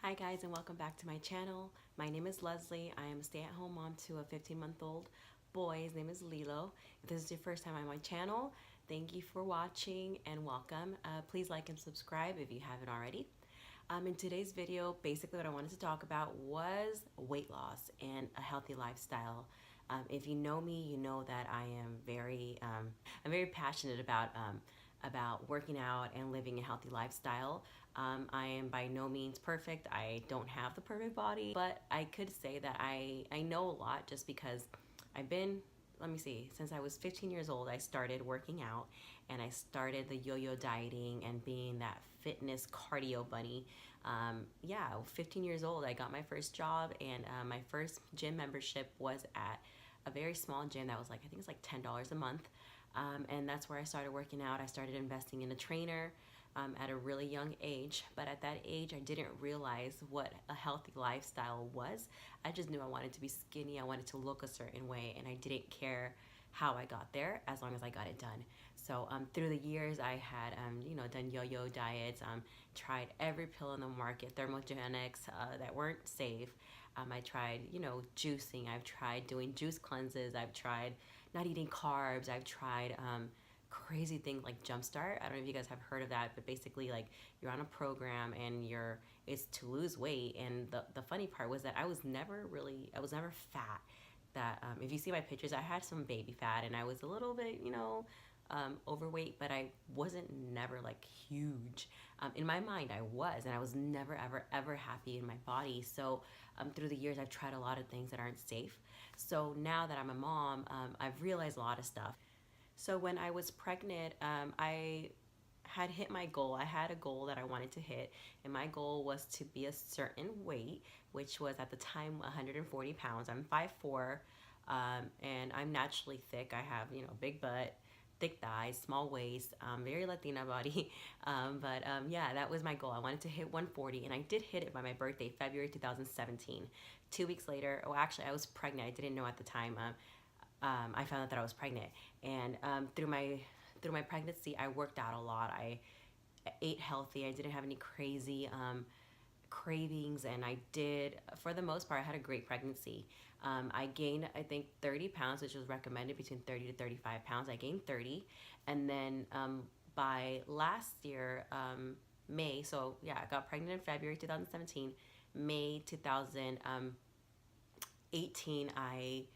Hi guys, and welcome back to my channel. My name is Leslie. I am a stay-at-home mom to a 15-month-old boy. His name is Lilo. If this is your first time on my channel, thank you for watching and welcome. Please like and subscribe if you haven't already. In today's video, basically what I wanted to talk about was weight loss and a healthy lifestyle. If you know me, you know that I am I'm very passionate about working out and living a healthy lifestyle. I am by no means perfect. I don't have the perfect body, but I could say that I know a lot just because I've been, let me see, since I was 15 years old, I started working out and I started the yo-yo dieting and being that fitness cardio bunny. 15 years old, I got my first job and my first gym membership was at a very small gym that was like, I think it's like $10 a month. And that's where I started working out. I started investing in a trainer at a really young age, but at that age I didn't realize what a healthy lifestyle was. I just knew I wanted to be skinny, I wanted to look a certain way, and I didn't care how I got there as long as I got it done. So through the years I had done yo-yo diets, tried every pill in the market, thermogenics that weren't safe. I tried juicing, I've tried doing juice cleanses, I've tried not eating carbs, I've tried crazy things like Jumpstart. I don't know if you guys have heard of that, but basically like you're on a program and it's to lose weight. And the funny part was that I was never fat. That if you see my pictures, I had some baby fat and I was a little bit overweight, but I wasn't never like huge. In my mind I was, and I was never ever happy in my body. So through the years I've tried a lot of things that aren't safe. So now that I'm a mom, I've realized a lot of stuff. So when I was pregnant, I had hit my goal. I had a goal that I wanted to hit, and my goal was to be a certain weight, which was at the time 140 pounds. I'm 5'4", and I'm naturally thick. I have, big butt, thick thighs, small waist, very Latina body. Yeah, that was my goal. I wanted to hit 140, and I did hit it by my birthday, February 2017. 2 weeks later, oh, actually, I was pregnant. I didn't know at the time. I found out that I was pregnant, and through my pregnancy, I worked out a lot. I ate healthy. I didn't have any crazy cravings, and I did, for the most part, I had a great pregnancy. I gained, I think, 30 pounds, which was recommended between 30 to 35 pounds. I gained 30, and then by last year, May, so yeah, I got pregnant in February 2017. May 2018, I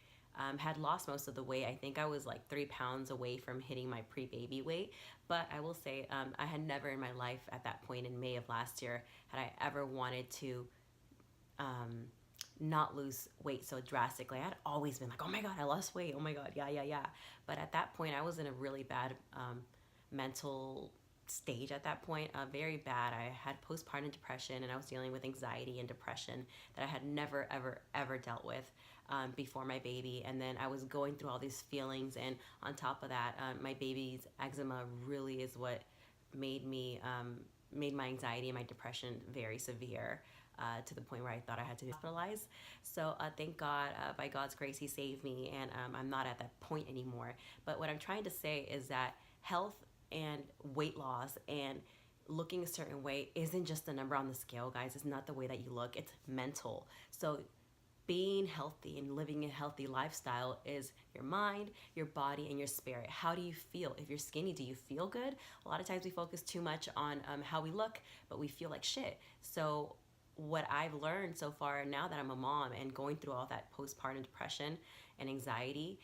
had lost most of the weight. I think I was like 3 pounds away from hitting my pre-baby weight. But I will say I had never in my life at that point in May of last year had I ever wanted to not lose weight so drastically. I had always been like, oh my God, I lost weight. Oh my God, yeah. But at that point, I was in a really bad mental stage at that point, very bad. I had postpartum depression, and I was dealing with anxiety and depression that I had never ever dealt with before my baby. And then I was going through all these feelings, and on top of that, my baby's eczema really is what made my anxiety and my depression very severe, to the point where I thought I had to be hospitalized. So thank God, by God's grace, He saved me, and I'm not at that point anymore. But what I'm trying to say is that health and weight loss and looking a certain way isn't just the number on the scale, guys. It's not the way that you look, it's mental. So being healthy and living a healthy lifestyle is your mind, your body, and your spirit. How do you feel? If you're skinny, do you feel good? A lot of times we focus too much on how we look, but we feel like shit. So what I've learned so far, now that I'm a mom and going through all that postpartum depression and anxiety,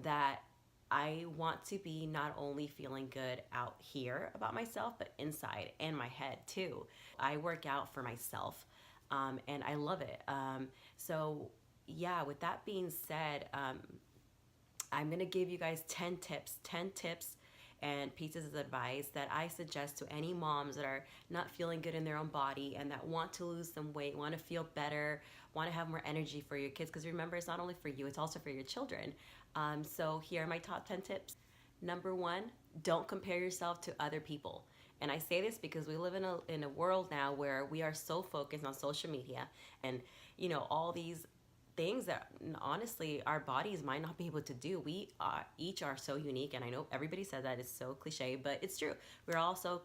that I want to be not only feeling good out here about myself, but inside and my head too. I work out for myself, and I love it. So yeah, with that being said, I'm gonna give you guys 10 tips and pieces of advice that I suggest to any moms that are not feeling good in their own body and that want to lose some weight, want to feel better, want to have more energy for your kids. Because remember, it's not only for you, it's also for your children. So here are my top 10 tips. Number 1, don't compare yourself to other people. And I say this because we live in a world now where we are so focused on social media and all these things that honestly our bodies might not be able to do. We each are so unique, and I know everybody says that, it's so cliche, but it's true. We're all so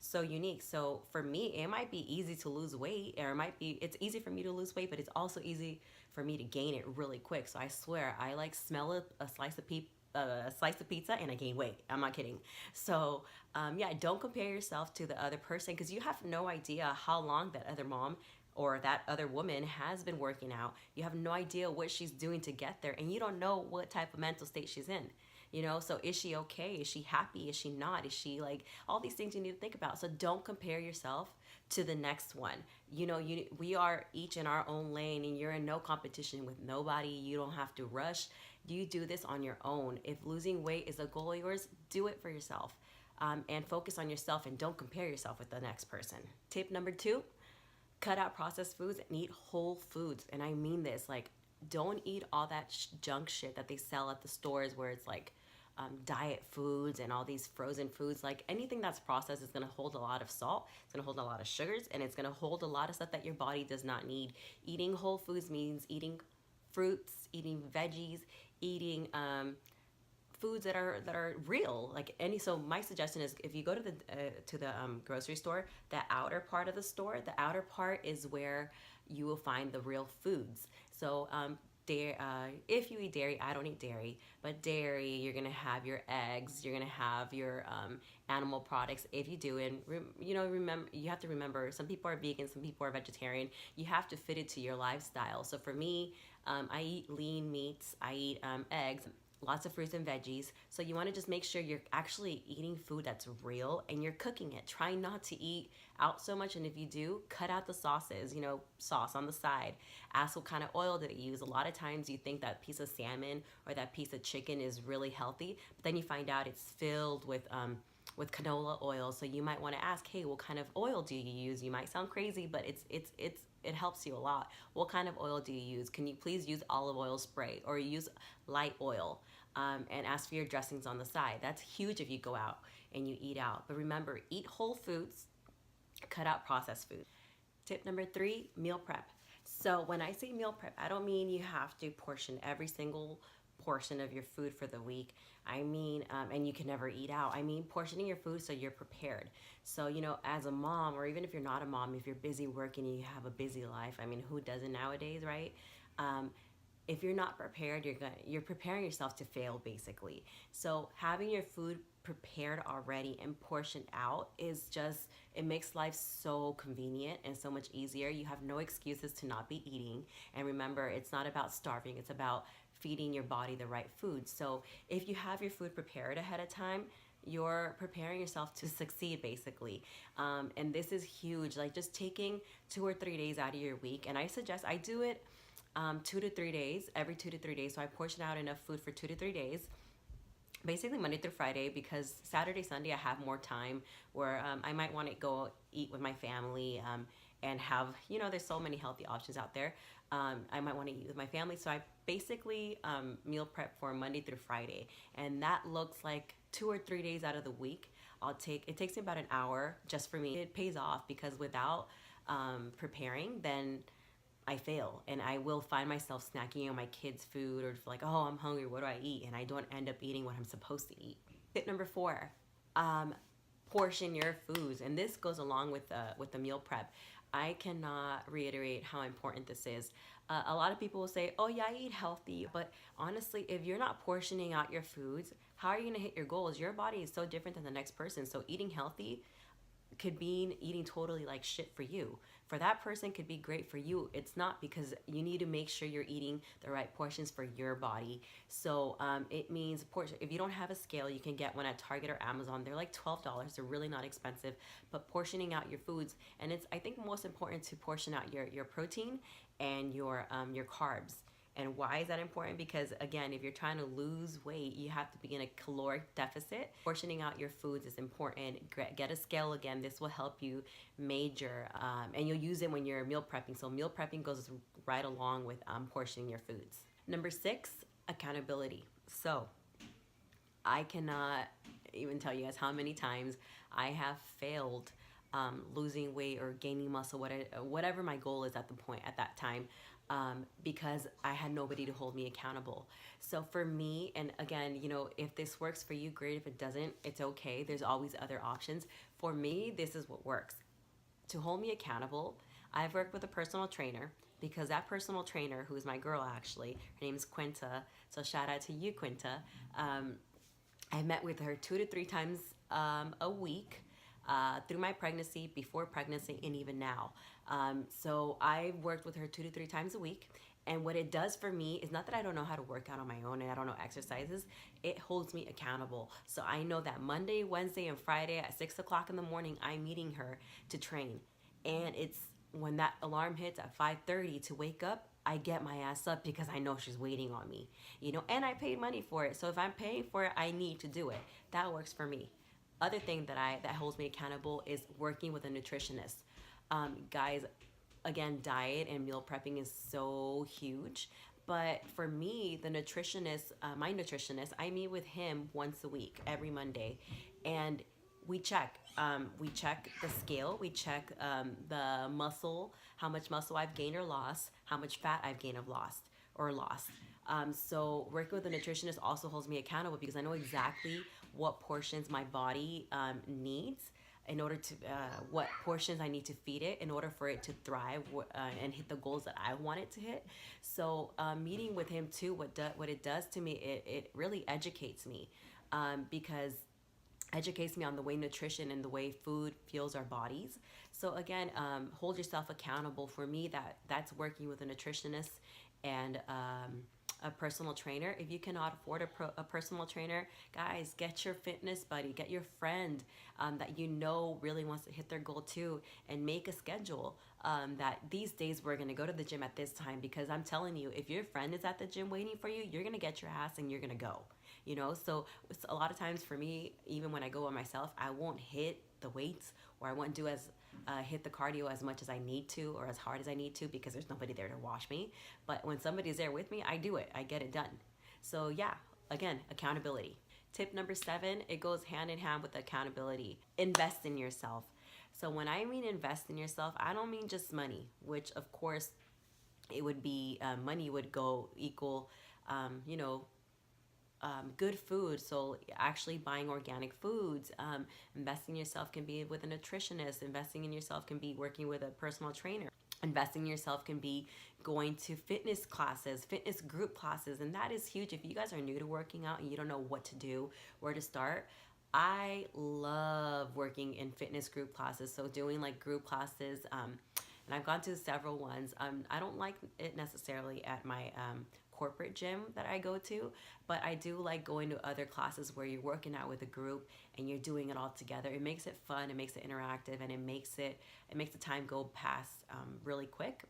so unique. So for me, it might be easy to lose weight, or it's easy for me to lose weight, but it's also easy for me to gain it really quick. So I swear, I like smell a slice of pizza and I gain weight. I'm not kidding. So yeah, don't compare yourself to the other person, because you have no idea how long that other mom or that other woman has been working out. You have no idea what she's doing to get there, and you don't know what type of mental state she's in. So is she okay? Is she happy? Is she not? Is she like, all these things you need to think about. So don't compare yourself to the next one. We are each in our own lane, and you're in no competition with nobody. You don't have to rush. You do this on your own. If losing weight is a goal of yours, do it for yourself. And focus on yourself, and don't compare yourself with the next person. Tip number 2, cut out processed foods and eat whole foods. And I mean this, like, don't eat all that junk shit that they sell at the stores, where it's like diet foods and all these frozen foods. Like, anything that's processed is going to hold a lot of salt, it's going to hold a lot of sugars, and it's going to hold a lot of stuff that your body does not need. Eating whole foods means eating fruits, eating veggies, eating foods that are real. So my suggestion is, if you go to the grocery store, the outer part of the store, the outer part is where you will find the real foods. So if you eat dairy, I don't eat dairy, but dairy, you're gonna have your eggs, you're gonna have your animal products. If you do, and remember, you have to remember, some people are vegan, some people are vegetarian. You have to fit it to your lifestyle. So for me, I eat lean meats, I eat eggs, lots of fruits and veggies. So you want to just make sure you're actually eating food that's real, and you're cooking it. Try not to eat out so much, and if you do, cut out the sauces, sauce on the side. Ask what kind of oil did it use. A lot of times you think that piece of salmon or that piece of chicken is really healthy, but then you find out it's filled with canola oil. So you might want to ask, hey, what kind of oil do you use? You might sound crazy, but it helps you a lot. What kind of oil do you use? Can you please use olive oil spray, or use light oil? And ask for your dressings on the side. That's huge if you go out and you eat out. But remember, eat whole foods, cut out processed food. Tip number 3, meal prep. So when I say meal prep, I don't mean you have to portion every single portion of your food for the week. I mean, and you can never eat out. I mean, portioning your food so you're prepared. So, as a mom, or even if you're not a mom, if you're busy working and you have a busy life, I mean, who doesn't nowadays, right? If you're not prepared, you're preparing yourself to fail, basically. So having your food prepared already and portioned out it makes life so convenient and so much easier. You have no excuses to not be eating. And remember, it's not about starving, it's about feeding your body the right food. So if you have your food prepared ahead of time, you're preparing yourself to succeed, basically. And this is huge, like just taking 2 or 3 days out of your week. And I suggest I do it 2 to 3 days, every 2 to 3 days. So I portion out enough food for 2 to 3 days, basically Monday through Friday, because Saturday, Sunday, I have more time where I might want to go eat with my family and have, there's so many healthy options out there. I might want to eat with my family. So I basically meal prep for Monday through Friday. And that looks like 2 or 3 days out of the week. It takes me about an hour just for me. It pays off, because without preparing, then I fail, and I will find myself snacking on my kids' food, or like, oh, I'm hungry, what do I eat? And I don't end up eating what I'm supposed to eat. Tip number 4, portion your foods. And this goes along with the meal prep. I cannot reiterate how important this is. A lot of people will say, oh yeah, I eat healthy. But honestly, if you're not portioning out your foods, how are you gonna hit your goals? Your body is so different than the next person. So eating healthy could mean eating totally like shit for you. For that person, could be great. For you, it's not, because you need to make sure you're eating the right portions for your body. So it means if you don't have a scale, you can get one at Target or Amazon. They're like $12. They're really not expensive. But portioning out your foods, and it's, I think, most important to portion out your protein and your carbs. And why is that important? Because again, if you're trying to lose weight, you have to be in a caloric deficit. Portioning out your foods is important. Get a scale again. This will help you measure, and you'll use it when you're meal prepping. So meal prepping goes right along with portioning your foods. Number 6, accountability. So I cannot even tell you guys how many times I have failed losing weight or gaining muscle, whatever my goal is at that time. Because I had nobody to hold me accountable. So for me, and again, if this works for you, great. If it doesn't, it's okay. There's always other options. For me, this is what works. To hold me accountable, I've worked with a personal trainer, because that personal trainer, who is my girl actually, her name is Quinta, so shout out to you, Quinta. I met with her 2 to 3 times a week through my pregnancy, before pregnancy, and even now. So I worked with her 2 to 3 times a week. And what it does for me is not that I don't know how to work out on my own and I don't know exercises. It holds me accountable. So I know that Monday, Wednesday, and Friday at 6 o'clock in the morning, I'm meeting her to train. And it's when that alarm hits at 5:30 to wake up, I get my ass up because I know she's waiting on me, and I paid money for it. So if I'm paying for it, I need to do it. That works for me. Other thing that holds me accountable is working with a nutritionist. Guys, again, diet and meal prepping is so huge. But for me, the nutritionist, my nutritionist, I meet with him once a week, every Monday, and we check. We check the scale. We check the muscle, how much muscle I've gained or lost, how much fat I've gained or lost. So working with a nutritionist also holds me accountable because I know exactly what portions my body needs in order to, what portions I need to feed it in order for it to thrive and hit the goals that I want it to hit. So meeting with him too, what it does to me, it really educates me because educates me on the way nutrition and the way food fuels our bodies. So again, hold yourself accountable. For me, that's working with a nutritionist and a personal trainer. If you cannot afford a personal trainer, guys, get your fitness buddy, get your friend that really wants to hit their goal too, and make a schedule that these days we're gonna go to the gym at this time, because I'm telling you, if your friend is at the gym waiting for you, you're gonna get your ass and you're gonna go. So it's a lot of times for me, even when I go by myself, I won't hit the weights, or I won't do hit the cardio as much as I need to or as hard as I need to, because there's nobody there to watch me. But when somebody's there with me, I do it. I get it done. So yeah, again, accountability. Tip number 7, it goes hand in hand with accountability. Invest in yourself. So when I mean invest in yourself, I don't mean just money, which of course it would be, money would go equal, good food. So actually buying organic foods, investing in yourself can be with a nutritionist, investing in yourself can be working with a personal trainer. Investing in yourself can be going to fitness classes, fitness group classes, and that is huge. If you guys are new to working out and you don't know what to do, where to start, I love working in fitness group classes. So doing like group classes, and I've gone to several ones. I don't like it necessarily at my corporate gym that I go to, but I do like going to other classes where you're working out with a group and you're doing it all together. It makes it fun, it makes it interactive, and it makes the time go past really quick.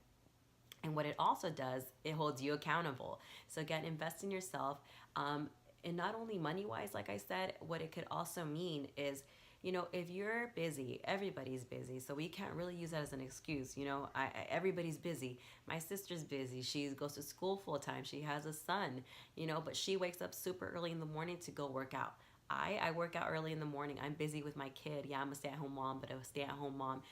And what it also does, it holds you accountable. So again, invest in yourself, and not only money wise, like I said. What it could also mean is, if you're busy, everybody's busy, so we can't really use that as an excuse. Everybody's busy. My sister's busy. She goes to school full time. She has a son, but she wakes up super early in the morning to go work out. I work out early in the morning. I'm busy with my kid. Yeah, I'm a stay-at-home mom, but a stay-at-home mom,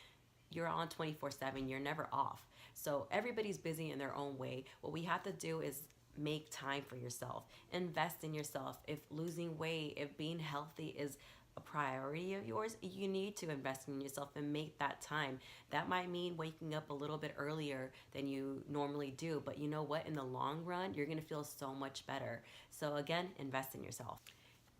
you're on 24/7. You're never off. So everybody's busy in their own way. What we have to do is make time for yourself. Invest in yourself. If losing weight, if being healthy is a priority of yours, you need to invest in yourself and make that time. That might mean waking up a little bit earlier than you normally do, but you know what? In the long run, you're gonna feel so much better. So again, invest in yourself.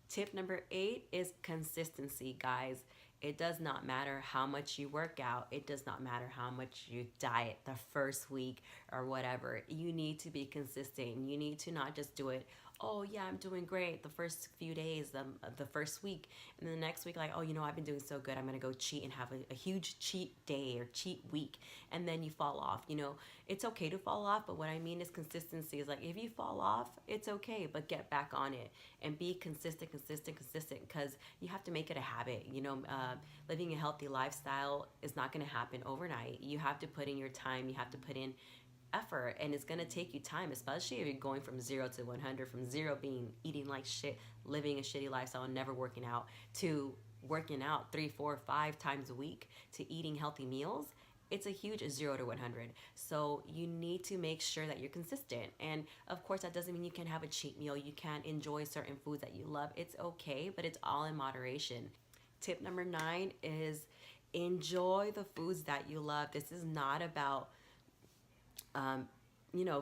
Tip number 8 is consistency, guys. It does not matter how much you work out. It does not matter how much you diet the first week or whatever. You need to be consistent. You need to not just do it, oh yeah, I'm doing great the first few days, the first week, and then the next week, like, oh, I've been doing so good, I'm gonna go cheat and have a huge cheat day or cheat week, and then you fall off. It's okay to fall off, but what I mean is consistency. Is like, if you fall off, it's okay, but get back on it and be consistent, because you have to make it a habit. Living a healthy lifestyle is not gonna happen overnight. You have to put in your time, you have to put in effort, and it's gonna take you time, especially if you're going from 0 to 100, from 0 being eating like shit, living a shitty lifestyle and never working out, to working out 3, 4, 5 times a week, to eating healthy meals. It's a huge 0 to 100. So you need to make sure that you're consistent. And of course, that doesn't mean you can have a cheat meal. You can't enjoy certain foods that you love. It's okay, but it's all in moderation. Tip number 9 is enjoy the foods that you love. This is not about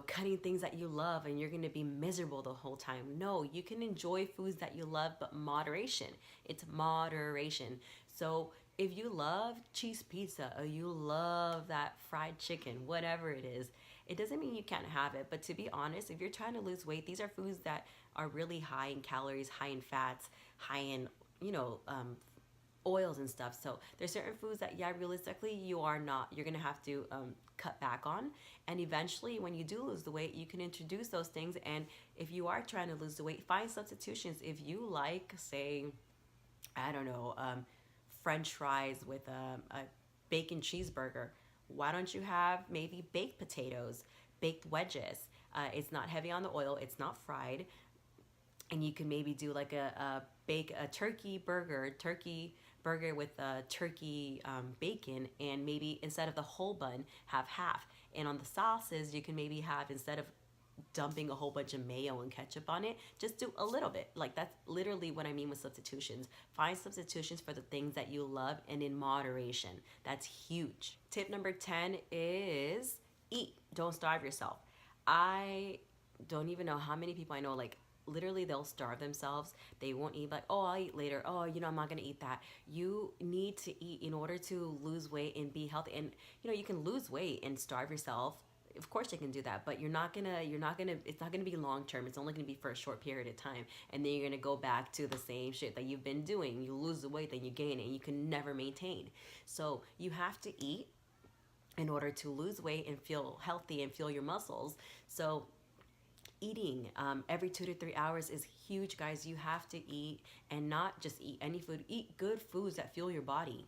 cutting things that you love and you're going to be miserable the whole time. No, you can enjoy foods that you love, but moderation. It's moderation. So if you love cheese pizza or you love that fried chicken, whatever it is, it doesn't mean you can't have it. But to be honest, if you're trying to lose weight, these are foods that are really high in calories, high in fats, high in, oils and stuff. So there's certain foods that, yeah, realistically you're gonna have to cut back on. And eventually when you do lose the weight, you can introduce those things. And if you are trying to lose the weight, find substitutions. If you like, say, I don't know, French fries with a bacon cheeseburger, why don't you have maybe baked potatoes, baked wedges? It's not heavy on the oil, it's not fried. And you can maybe do like a turkey burger with turkey bacon, and maybe instead of the whole bun, have half. And on the sauces, you can maybe have, instead of dumping a whole bunch of mayo and ketchup on it, just do a little bit. Like, that's literally what I mean with substitutions. Find substitutions for the things that you love, and in moderation. That's huge. Tip number 10 is eat. Don't starve yourself. I don't even know how many people I know, like, literally they'll starve themselves. They won't eat, like, oh, I'll eat later. Oh, I'm not gonna eat that. You need to eat in order to lose weight and be healthy. And you can lose weight and starve yourself. Of course you can do that, but it's not gonna be long term. It's only gonna be for a short period of time, and then you're gonna go back to the same shit that you've been doing. You lose the weight, then you gain it, and you can never maintain. So you have to eat in order to lose weight and feel healthy and feel your muscles. So eating every 2 to 3 hours is huge, guys. You have to eat, and not just eat any food. Eat good foods that fuel your body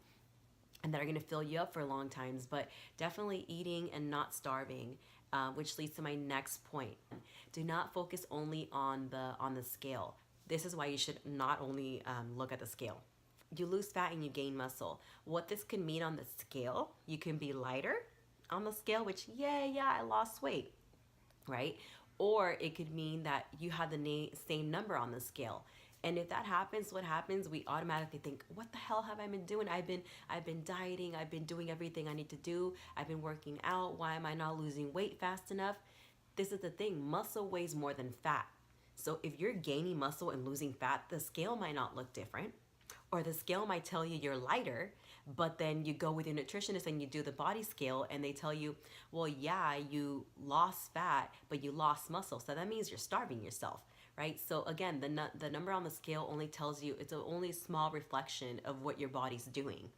and that are going to fill you up for long times, but definitely eating and not starving, which leads to my next point. Do not focus only on the scale. This is why you should not only look at the scale. You lose fat and you gain muscle. What this can mean on the scale, you can be lighter on the scale, which yeah, I lost weight, right? Or it could mean that you have the same number on the scale. And if that happens, what happens? We automatically think, what the hell have I been doing? I've been dieting. I've been doing everything I need to do. I've been working out. Why am I not losing weight fast enough? This is the thing. Muscle weighs more than fat. So if you're gaining muscle and losing fat, the scale might not look different. Or the scale might tell you you're lighter, but then you go with your nutritionist and you do the body scale and they tell you, well, yeah, you lost fat, but you lost muscle. So that means you're starving yourself, right? So again, the number on the scale only tells you, it's only a small reflection of what your body's doing.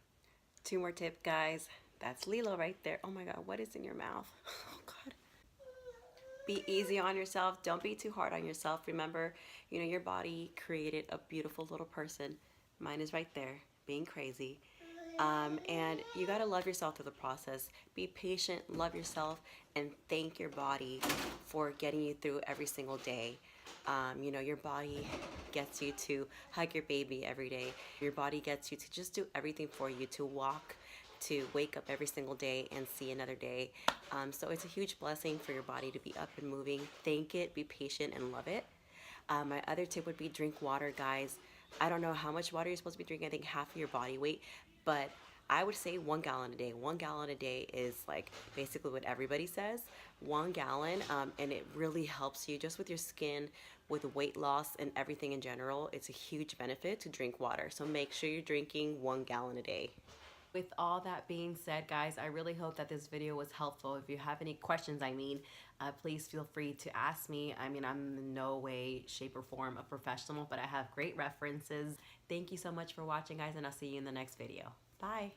2 more tips, guys. That's Lilo right there. Oh my God, what is in your mouth? Oh God. Be easy on yourself. Don't be too hard on yourself. Remember, your body created a beautiful little person. Mine is right there, being crazy. And you gotta love yourself through the process. Be patient, love yourself, and thank your body for getting you through every single day. Your body gets you to hug your baby every day. Your body gets you to just do everything for you, to walk, to wake up every single day and see another day. So it's a huge blessing for your body to be up and moving. Thank it, be patient, and love it. My other tip would be drink water, guys. I don't know how much water you're supposed to be drinking. I think half of your body weight, but I would say 1 gallon a day. 1 gallon a day is like basically what everybody says. 1 gallon, and it really helps you just with your skin, with weight loss, and everything in general. It's a huge benefit to drink water. So make sure you're drinking 1 gallon a day. With all that being said, guys, I really hope that this video was helpful. If you have any questions, please feel free to ask me. I'm in no way, shape, or form a professional, but I have great references. Thank you so much for watching, guys, and I'll see you in the next video. Bye.